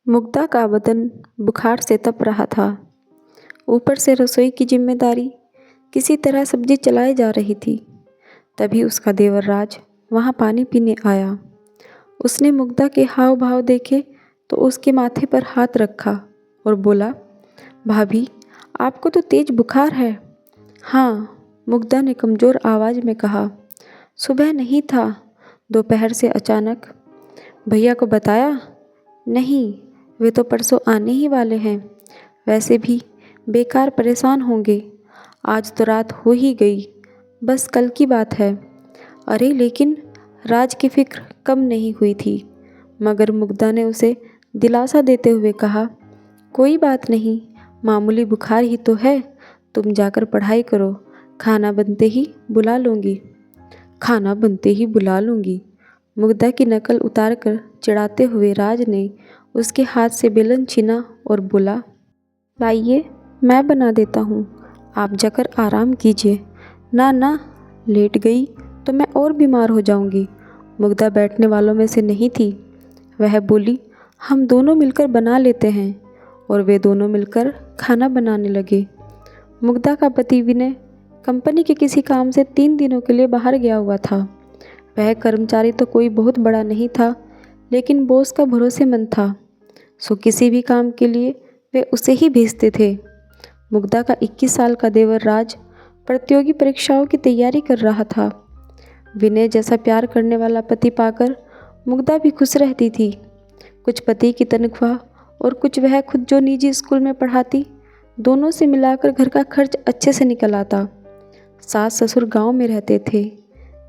मुग्धा का बदन बुखार से तप रहा था। ऊपर से रसोई की जिम्मेदारी, किसी तरह सब्जी चलाई जा रही थी। तभी उसका देवर राज वहाँ पानी पीने आया। उसने मुग्धा के हाव भाव देखे तो उसके माथे पर हाथ रखा और बोला, भाभी, आपको तो तेज बुखार है। हाँ, मुग्धा ने कमज़ोर आवाज़ में कहा। सुबह नहीं था, दोपहर से अचानक। भैया को बताया? नहीं, वे तो परसों आने ही वाले हैं। वैसे भी बेकार परेशान होंगे। आज तो रात हो ही गई, बस कल की बात है। अरे लेकिन राज की फिक्र कम नहीं हुई थी, मगर मुग्धा ने उसे दिलासा देते हुए कहा, कोई बात नहीं, मामूली बुखार ही तो है। तुम जाकर पढ़ाई करो, खाना बनते ही बुला लूँगी। खाना बनते ही बुला लूँगी। मुग्धा की नकल उतारकर चिढ़ाते हुए राज ने उसके हाथ से बेलन छीना और बोला, लाइए, मैं बना देता हूँ, आप जाकर आराम कीजिए। ना ना, लेट गई तो मैं और बीमार हो जाऊँगी। मुग्धा बैठने वालों में से नहीं थी। वह बोली, हम दोनों मिलकर बना लेते हैं। और वे दोनों मिलकर खाना बनाने लगे। मुग्धा का पति विनय कंपनी के किसी काम से 3 दिनों के लिए बाहर गया हुआ था। वह कर्मचारी तो कोई बहुत बड़ा नहीं था, लेकिन बॉस का भरोसेमंद था, सो किसी भी काम के लिए वे उसे ही भेजते थे। मुग्धा का 21 साल का देवर राज प्रतियोगी परीक्षाओं की तैयारी कर रहा था। विनय जैसा प्यार करने वाला पति पाकर मुग्धा भी खुश रहती थी। कुछ पति की तनख्वाह और कुछ वह खुद जो निजी स्कूल में पढ़ाती, दोनों से मिलाकर घर का खर्च अच्छे से निकल आता। सास ससुर गांव में रहते थे।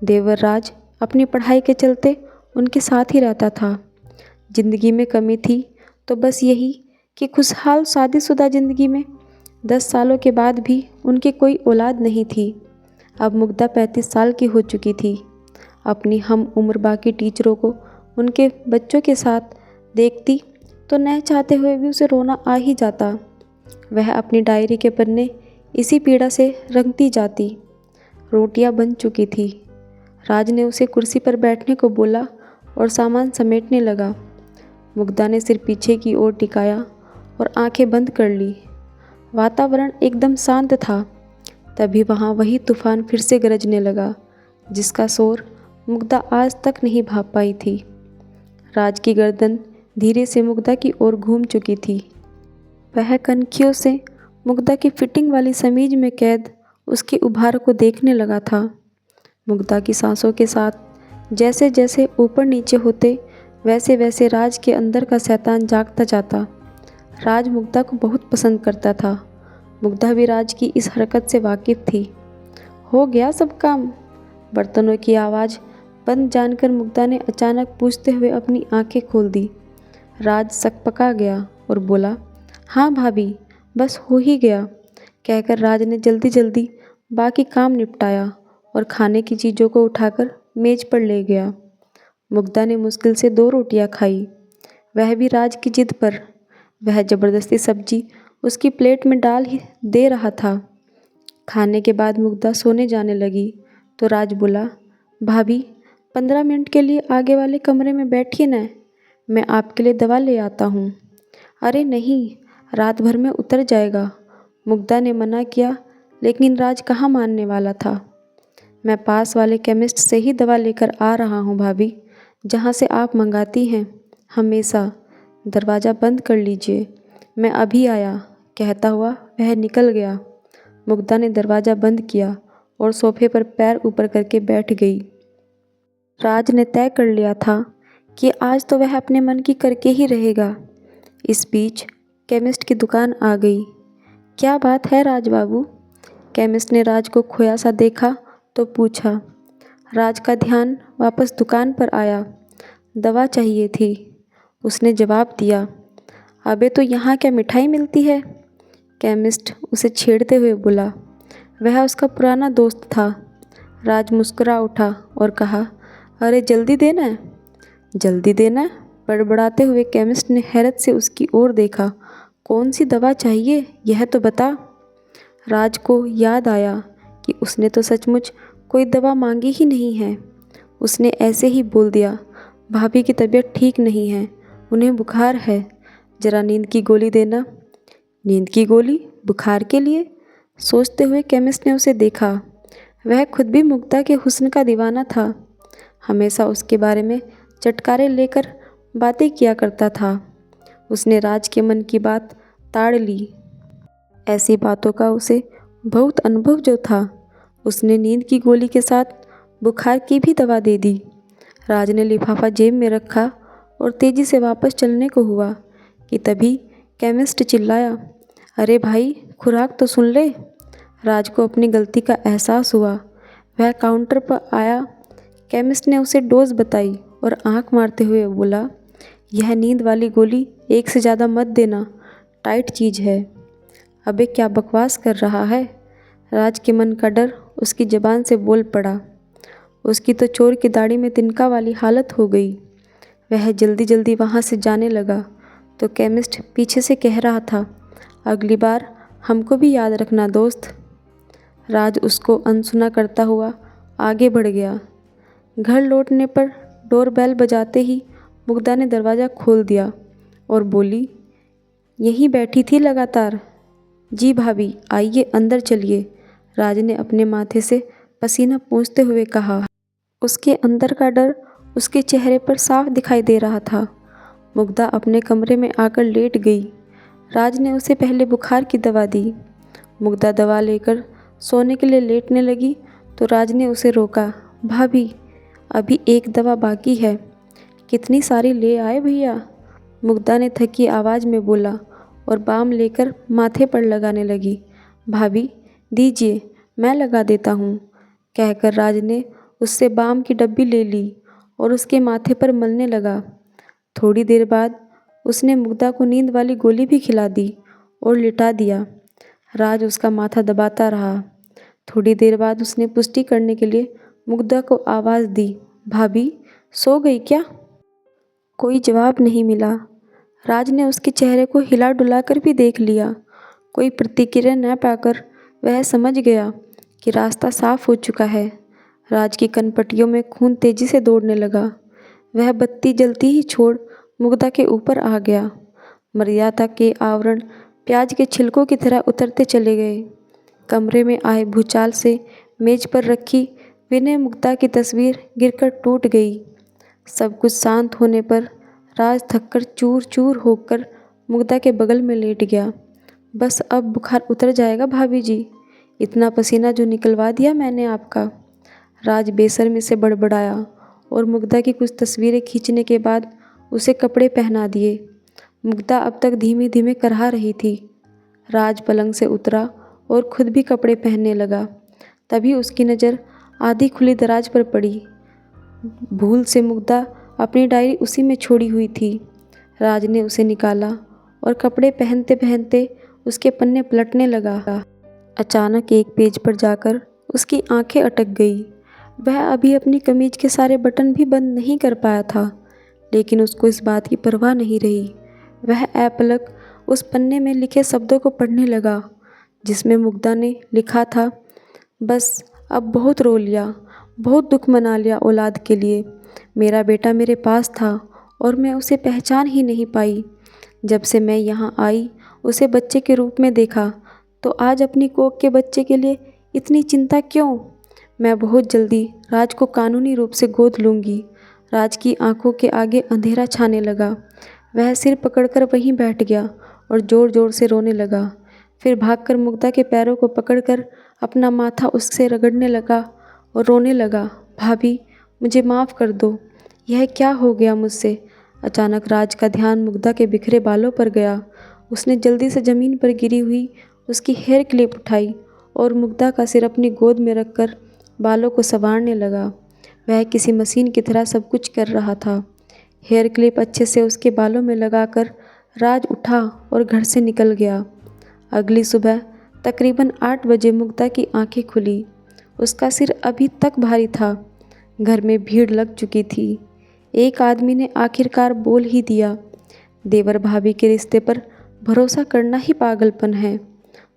देवर राज अपनी पढ़ाई के चलते उनके साथ ही रहता था। जिंदगी में कमी थी तो बस यही कि खुशहाल शादीशुदा जिंदगी में 10 सालों के बाद भी उनकी कोई औलाद नहीं थी। अब मुग्धा 35 साल की हो चुकी थी। अपनी हम उम्र बाकी टीचरों को उनके बच्चों के साथ देखती तो न चाहते हुए भी उसे रोना आ ही जाता। वह अपनी डायरी के पन्ने इसी पीड़ा से रंगती जाती। रोटियां बन चुकी थी। राज ने उसे कुर्सी पर बैठने को बोला और सामान समेटने लगा। मुग्धा ने सिर पीछे की ओर टिकाया और आंखें बंद कर ली। वातावरण एकदम शांत था। तभी वहाँ वही तूफान फिर से गरजने लगा, जिसका शोर मुग्धा आज तक नहीं भाप पाई थी। राज की गर्दन धीरे से मुग्धा की ओर घूम चुकी थी। वह कनखियों से मुग्धा की फिटिंग वाली समीज में कैद उसके उभार को देखने लगा था। मुग्धा की सांसों के साथ जैसे जैसे ऊपर नीचे होते, वैसे वैसे राज के अंदर का शैतान जागता जाता। राज मुग्धा को बहुत पसंद करता था। मुग्धा भी राज की इस हरकत से वाकिफ थी। हो गया सब काम? बर्तनों की आवाज़ बंद जानकर मुग्धा ने अचानक पूछते हुए अपनी आंखें खोल दी। राज सकपका गया और बोला, हाँ भाभी, बस हो ही गया, कहकर राज ने जल्दी जल्दी बाकी काम निपटाया और खाने की चीज़ों को उठाकर मेज पर ले गया। मुग्धा ने मुश्किल से 2 रोटियां खाई, वह भी राज की जिद पर। वह ज़बरदस्ती सब्जी उसकी प्लेट में डाल ही दे रहा था। खाने के बाद मुग्धा सोने जाने लगी तो राज बोला, भाभी, 15 मिनट के लिए आगे वाले कमरे में बैठिए न, मैं आपके लिए दवा ले आता हूँ। अरे नहीं, रात भर में उतर जाएगा। मुग्धा ने मना किया, लेकिन राज कहाँ मानने वाला था। मैं पास वाले केमिस्ट से ही दवा लेकर आ रहा हूँ भाभी, जहाँ से आप मंगाती हैं हमेशा। दरवाज़ा बंद कर लीजिए, मैं अभी आया, कहता हुआ वह निकल गया। मुग्धा ने दरवाज़ा बंद किया और सोफे पर पैर ऊपर करके बैठ गई। राज ने तय कर लिया था कि आज तो वह अपने मन की करके ही रहेगा। इस बीच केमिस्ट की दुकान आ गई। क्या बात है राज बाबू? केमिस्ट ने राज को खोया सा देखा तो पूछा। राज का ध्यान वापस दुकान पर आया। दवा चाहिए थी, उसने जवाब दिया। अबे तो यहाँ क्या मिठाई मिलती है? केमिस्ट उसे छेड़ते हुए बोला। वह उसका पुराना दोस्त था। राज मुस्कुरा उठा और कहा, अरे जल्दी देना। जल्दी देना? बड़बड़ाते हुए केमिस्ट ने हैरत से उसकी ओर देखा। कौन सी दवा चाहिए, यह तो बता। राज को याद आया कि उसने तो सचमुच कोई दवा मांगी ही नहीं है। उसने ऐसे ही बोल दिया, भाभी की तबीयत ठीक नहीं है, उन्हें बुखार है, जरा नींद की गोली देना। नींद की गोली? बुखार के लिए? सोचते हुए केमिस्ट ने उसे देखा। वह खुद भी मुग्धा के हुस्न का दीवाना था। हमेशा उसके बारे में चटकारे लेकर बातें किया करता था। उसने राज के मन की बात ताड़ ली। ऐसी बातों का उसे बहुत अनुभव जो था। उसने नींद की गोली के साथ बुखार की भी दवा दे दी। राज ने लिफाफा जेब में रखा और तेजी से वापस चलने को हुआ कि तभी केमिस्ट चिल्लाया, अरे भाई, खुराक तो सुन ले। राज को अपनी गलती का एहसास हुआ। वह काउंटर पर आया। केमिस्ट ने उसे डोज बताई और आंख मारते हुए बोला, यह नींद वाली गोली 1 से ज़्यादा मत देना, टाइट चीज़ है। अबे क्या बकवास कर रहा है? राज के मन का डर उसकी ज़बान से बोल पड़ा। उसकी तो चोर की दाढ़ी में तिनका वाली हालत हो गई। वह जल्दी जल्दी वहाँ से जाने लगा तो केमिस्ट पीछे से कह रहा था, अगली बार हमको भी याद रखना दोस्त। राज उसको अनसुना करता हुआ आगे बढ़ गया। घर लौटने पर डोरबेल बजाते ही मुग्धा ने दरवाज़ा खोल दिया और बोली, यहीं बैठी थी लगातार? जी भाभी, आइए अंदर चलिए। राज ने अपने माथे से पसीना पोंछते हुए कहा। उसके अंदर का डर उसके चेहरे पर साफ दिखाई दे रहा था। मुग्धा अपने कमरे में आकर लेट गई। राज ने उसे पहले बुखार की दवा दी। मुग्धा दवा लेकर सोने के लिए लेटने लगी तो राज ने उसे रोका। भाभी, अभी एक दवा बाकी है। कितनी सारी ले आए भैया? मुग्धा ने थकी आवाज़ में बोला और बाम लेकर माथे पर लगाने लगी। भाभी दीजिए, मैं लगा देता हूँ, कहकर राज ने उससे बाम की डब्बी ले ली और उसके माथे पर मलने लगा। थोड़ी देर बाद उसने मुग्धा को नींद वाली गोली भी खिला दी और लिटा दिया। राज उसका माथा दबाता रहा। थोड़ी देर बाद उसने पुष्टि करने के लिए मुग्धा को आवाज़ दी, भाभी सो गई क्या? कोई जवाब नहीं मिला। राज ने उसके चेहरे को हिला डुला कर भी देख लिया। कोई प्रतिक्रिया न पाकर वह समझ गया कि रास्ता साफ हो चुका है। राज की कनपटियों में खून तेजी से दौड़ने लगा। वह बत्ती जलती ही छोड़ मुग्धा के ऊपर आ गया। मर्यादा के आवरण प्याज के छिलकों की तरह उतरते चले गए। कमरे में आए भूचाल से मेज पर रखी विनय मुग्धा की तस्वीर गिरकर टूट गई। सब कुछ शांत होने पर राज थककर चूर चूर होकर मुग्धा के बगल में लेट गया। बस अब बुखार उतर जाएगा भाभी जी, इतना पसीना जो निकलवा दिया मैंने आपका। राज बेशर्मी से बड़बड़ाया और मुग्धा की कुछ तस्वीरें खींचने के बाद उसे कपड़े पहना दिए। मुग्धा अब तक धीमे धीमे करहा रही थी। राज पलंग से उतरा और खुद भी कपड़े पहनने लगा। तभी उसकी नज़र आधी खुली दराज पर पड़ी। भूल से मुग्धा अपनी डायरी उसी में छोड़ी हुई थी। राज ने उसे निकाला और कपड़े पहनते पहनते उसके पन्ने पलटने लगा। अचानक एक पेज पर जाकर उसकी आंखें अटक गई। वह अभी अपनी कमीज के सारे बटन भी बंद नहीं कर पाया था, लेकिन उसको इस बात की परवाह नहीं रही। वह अपलक उस पन्ने में लिखे शब्दों को पढ़ने लगा, जिसमें मुग्धा ने लिखा था, बस अब बहुत रो लिया, बहुत दुख मना लिया औलाद के लिए। मेरा बेटा मेरे पास था और मैं उसे पहचान ही नहीं पाई। जब से मैं यहाँ आई उसे बच्चे के रूप में देखा, तो आज अपनी कोख के बच्चे के लिए इतनी चिंता क्यों? मैं बहुत जल्दी राज को कानूनी रूप से गोद लूँगी। राज की आंखों के आगे अंधेरा छाने लगा। वह सिर पकड़कर वहीं बैठ गया और ज़ोर ज़ोर से रोने लगा। फिर भागकर मुग्धा के पैरों को पकड़कर अपना माथा उससे रगड़ने लगा और रोने लगा, भाभी मुझे माफ़ कर दो, यह क्या हो गया मुझसे? अचानक राज का ध्यान मुग्धा के बिखरे बालों पर गया। उसने जल्दी से ज़मीन पर गिरी हुई उसकी हेयर क्लिप उठाई और मुग्धा का सिर अपनी गोद में रखकर बालों को संवारने लगा। वह किसी मशीन की तरह सब कुछ कर रहा था। हेयर क्लिप अच्छे से उसके बालों में लगाकर राज उठा और घर से निकल गया। अगली सुबह तकरीबन 8 बजे मुग्धा की आंखें खुली। उसका सिर अभी तक भारी था। घर में भीड़ लग चुकी थी। एक आदमी ने आखिरकार बोल ही दिया, देवर भाभी के रिश्ते पर भरोसा करना ही पागलपन है।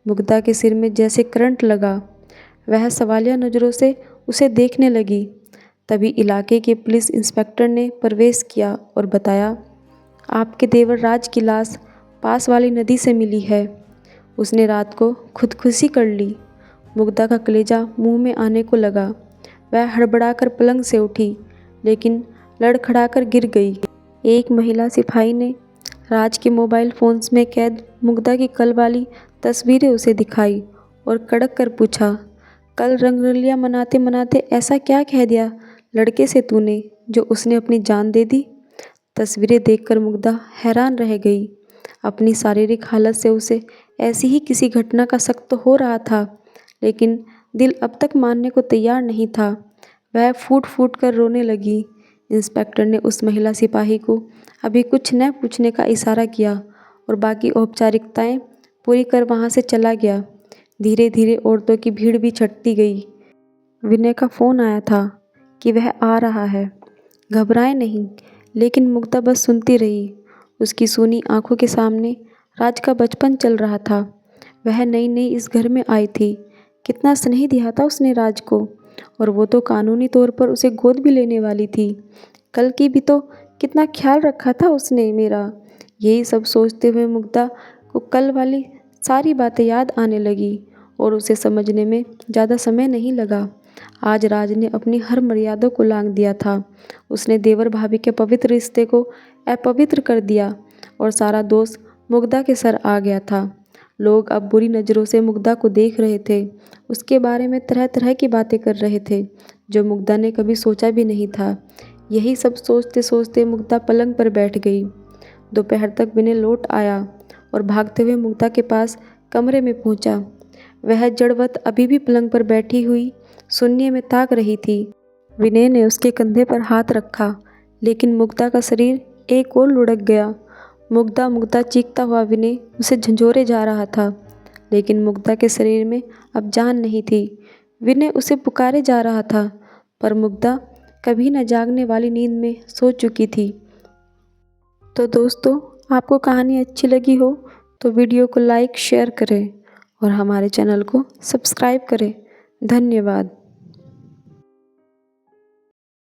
मुग्धा के सिर में जैसे करंट लगा। वह सवालिया नज़रों से उसे देखने लगी। तभी इलाके के पुलिस इंस्पेक्टर ने प्रवेश किया और बताया, आपके देवर राज की लाश पास वाली नदी से मिली है। उसने रात को खुदकुशी कर ली। मुग्धा का कलेजा मुंह में आने को लगा। वह हड़बड़ाकर पलंग से उठी, लेकिन लड़खड़ाकर गिर गई। एक महिला सिपाही ने राज के मोबाइल फोन्स में कैद मुग्धा की कल वाली तस्वीरें उसे दिखाई और कड़क कर पूछा, कल रंगरलियां मनाते मनाते ऐसा क्या कह दिया लड़के से तूने जो उसने अपनी जान दे दी। तस्वीरें देखकर मुग्धा हैरान रह गई। अपनी शारीरिक हालत से उसे ऐसी ही किसी घटना का शक तो हो रहा था, लेकिन दिल अब तक मानने को तैयार नहीं था। वह फूट फूट कर रोने लगी। इंस्पेक्टर ने उस महिला सिपाही को अभी कुछ न पूछने का इशारा किया और बाकी औपचारिकताएं पूरी कर वहां से चला गया। धीरे धीरे औरतों की भीड़ भी छटती गई। विनय का फ़ोन आया था कि वह आ रहा है। घबराए नहीं, लेकिन मुग्धा बस सुनती रही। उसकी सूनी आंखों के सामने राज का बचपन चल रहा था। वह नई नई इस घर में आई थी। कितना स्नेह दिया था उसने राज को, और वो तो कानूनी तौर पर उसे गोद भी लेने वाली थी। कल की भी तो कितना ख्याल रखा था उसने मेरा। यही सब सोचते हुए मुग्धा को कल वाली सारी बातें याद आने लगी और उसे समझने में ज़्यादा समय नहीं लगा। आज राज ने अपनी हर मर्यादा को लांघ दिया था। उसने देवर भाभी के पवित्र रिश्ते को अपवित्र कर दिया और सारा दोष मुग्धा के सर आ गया था। लोग अब बुरी नज़रों से मुग्धा को देख रहे थे। उसके बारे में तरह तरह की बातें कर रहे थे जो मुग्धा ने कभी सोचा भी नहीं था। यही सब सोचते सोचते मुग्धा पलंग पर बैठ गई। दोपहर तक विनय लौट आया और भागते हुए मुग्धा के पास कमरे में पहुंचा। वह जड़वत अभी भी पलंग पर बैठी हुई शून्य में ताक रही थी। विनय ने उसके कंधे पर हाथ रखा, लेकिन मुग्धा का शरीर एक ओर लुढ़क गया। मुग्धा मुग्धा चीखता हुआ विनय उसे झंझोरे जा रहा था, लेकिन मुग्धा के शरीर में अब जान नहीं थी। विनय उसे पुकारे जा रहा था, पर मुग्धा कभी न जागने वाली नींद में सो चुकी थी। तो दोस्तों, आपको कहानी अच्छी लगी हो तो वीडियो को लाइक शेयर करें और हमारे चैनल को सब्सक्राइब करें। धन्यवाद।